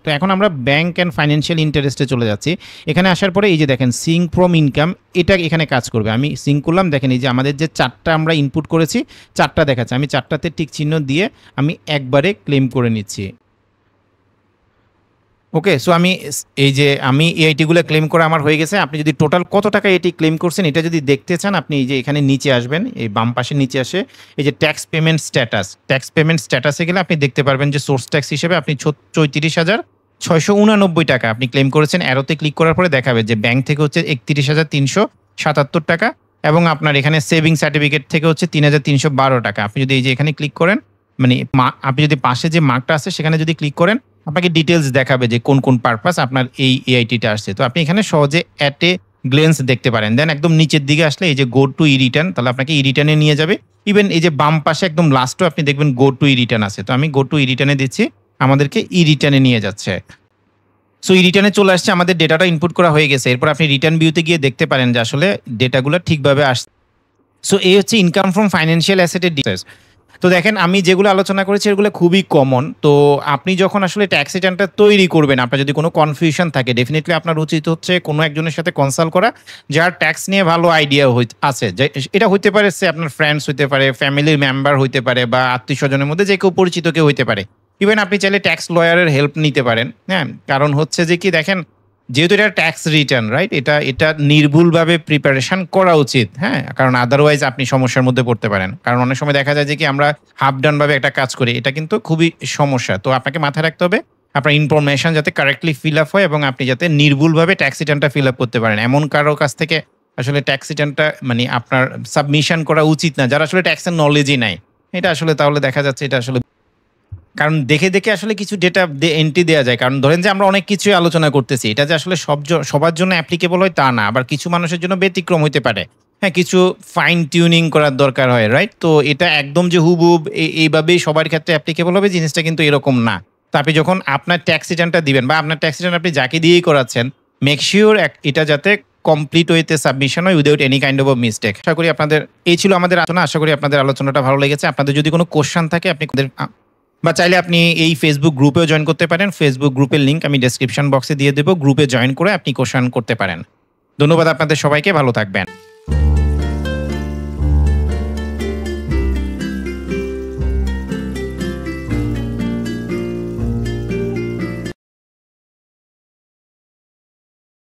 [SPEAKER 1] তো এখন আমরা ব্যাংক অ্যান্ড ফাইন্যান্সিয়াল ইন্টারেস্টে চলে যাচ্ছি। এখানে আসার পরে এই যে দেখেন সিঙ্ক ফ্রম ইনকাম, এটা এখানে কাজ করবে। আমি সিঙ্ক করলাম, দেখেন এই যে আমাদের যে 4টা আমরা ইনপুট করেছি 4টা দেখাচ্ছে, আমি 4টাতে টিক চিহ্ন দিয়ে আমি একবারে ক্লেম করে নিচ্ছি। ওকে, সো আমি এই যে আমি এআইটিগুলো ক্লেম করা আমার হয়ে গেছে। আপনি যদি টোটাল কত টাকা এটি ক্লেম করছেন এটা যদি দেখতে চান, আপনি এই যে এখানে নিচে আসবেন, এই বাম পাশে নিচে আসে এই যে ট্যাক্স পেমেন্ট স্ট্যাটাসে গেলে আপনি দেখতে পারবেন যে সোর্স ট্যাক্স হিসেবে আপনি 34,689 টাকা আপনি ক্লেম করেছেন। অ্যারোতে ক্লিক করার পরে দেখাবে যে ব্যাংক থেকে হচ্ছে 31,377 টাকা, এবং আপনার এখানে সেভিং সার্টিফিকেট থেকে হচ্ছে 3,312 টাকা। আপনি যদি এই যে এখানে ক্লিক করেন, মানে আপনি যদি পাশে যে মার্কটা আছে সেখানে যদি ক্লিক করেন, আপনাকে ডিটেলস দেখাবে যে কোন কোন পারপাস আপনার এই এআইটিটা আসছে। তো আপনি এখানে সহজে অ্যাট এ গ্লেন্স দেখতে পারেন। দেন একদম নিচের দিকে আসলে এই যে গো টু ই রিটার্ন, তাহলে আপনাকে ই রিটার্নে নিয়ে যাবে। ইভেন এই যে বাম পাশে একদম লাস্টেও আপনি দেখবেন গো টু ই রিটার্ন আছে। তো আমি গো টু ই রিটার্নে দিচ্ছি, আমাদেরকে ই রিটার্নে নিয়ে যাচ্ছে। সো ই রিটার্নে চলে আসছে, আমাদের ডেটাটা ইনপুট করা হয়ে গেছে। এরপর আপনি রিটার্ন ভিউতে গিয়ে দেখতে পারেন যে আসলে ডেটাগুলো ঠিকভাবে আসছে। সো এই হচ্ছে ইনকাম ফ্রম ফাইন্যান্সিয়াল অ্যাসেটের ডিটেইলস। তো দেখেন আমি যেগুলো আলোচনা করেছি এগুলো খুবই কমন। তো আপনি যখন আসলে ট্যাক্স রিটার্নটা তৈরি করবেন, আপনার যদি কোনো কনফিউশন থাকে, ডেফিনিটলি আপনার উচিত হচ্ছে কোনো একজনের সাথে কনসাল্ট করা যার ট্যাক্স নিয়ে ভালো আইডিয়া আছে। যে এটা হইতে পারে সে আপনার ফ্রেন্ডস হইতে পারে, ফ্যামিলির মেম্বার হইতে পারে, বা আত্মীয় স্বজনের মধ্যে যে কেউ পরিচিত কেউ হইতে পারে। ইভেন আপনি চাইলে ট্যাক্স লয়ারের হেল্প নিতে পারেন। হ্যাঁ, কারণ হচ্ছে যে কি দেখেন, যেহেতু এটা ট্যাক্স রিটার্ন, রাইট, এটা নির্ভুলভাবে প্রিপারেশন করা উচিত। হ্যাঁ, কারণ আদারওয়াইজ আপনি সমস্যার মধ্যে পড়তে পারেন। কারণ অনেক সময় দেখা যায় যে কি আমরা হাফ ডান ভাবে একটা কাজ করি, এটা কিন্তু খুবই সমস্যা। তো আপনাকে মাথায় রাখতে হবে আপনার ইনফরমেশন যাতে কারেক্টলি ফিল আপ হয় এবং আপনি যাতে নির্ভুলভাবে ট্যাক্স রিটার্নটা ফিল আপ করতে পারেন। এমন কারো কাছ থেকে আসলে ট্যাক্স রিটার্নটা মানে আপনার সাবমিশন করা উচিত না যারা আসলে ট্যাক্সের নলেজই নাই। এটা আসলে তাহলে দেখা যাচ্ছে এটা আসলে, কারণ দেখে দেখে আসলে কিছু ডেটা এন্ট্রি দেওয়া যায়। কারণ ধরেন যে আমরা অনেক কিছুই আলোচনা করতেছি, এটা যে আসলে সবার জন্য অ্যাপ্লিকেবল হয় তা না, আবার কিছু মানুষের জন্য ব্যতিক্রম হতে পারে। হ্যাঁ, কিছু ফাইন টিউনিং করার দরকার হয়, রাইট। তো এটা একদম যে হুবহুব এইভাবেই সবার ক্ষেত্রে অ্যাপ্লিকেবল হবে জিনিসটা কিন্তু এরকম না। তো আপনি যখন আপনার ট্যাক্স রিটার্নটা দিবেন বা আপনার ট্যাক্স রিটার্ন আপনি যাকে দিয়েই করাচ্ছেন, মেক শিওর এটা যাতে কমপ্লিট ওয়েতে সাবমিশন হয় without any kind of mistake. আশা করি আপনাদের এই ছিল আমাদের আলোচনা। আশা করি আপনাদের আলোচনাটা ভালো লেগেছে। আপনাদের যদি কোনো কোশ্চেন থাকে আপনি বা চাইলে আপনি এই ফেসবুক গ্রুপেও জয়েন করতে পারেন। ফেসবুক গ্রুপের লিঙ্ক আমি ডেসক্রিপশন বক্সে দিয়ে দেবো, গ্রুপে জয়েন করে আপনি কোশ্চেন করতে পারেন। ধন্যবাদ আপনাদের সবাইকে, ভালো থাকবেন।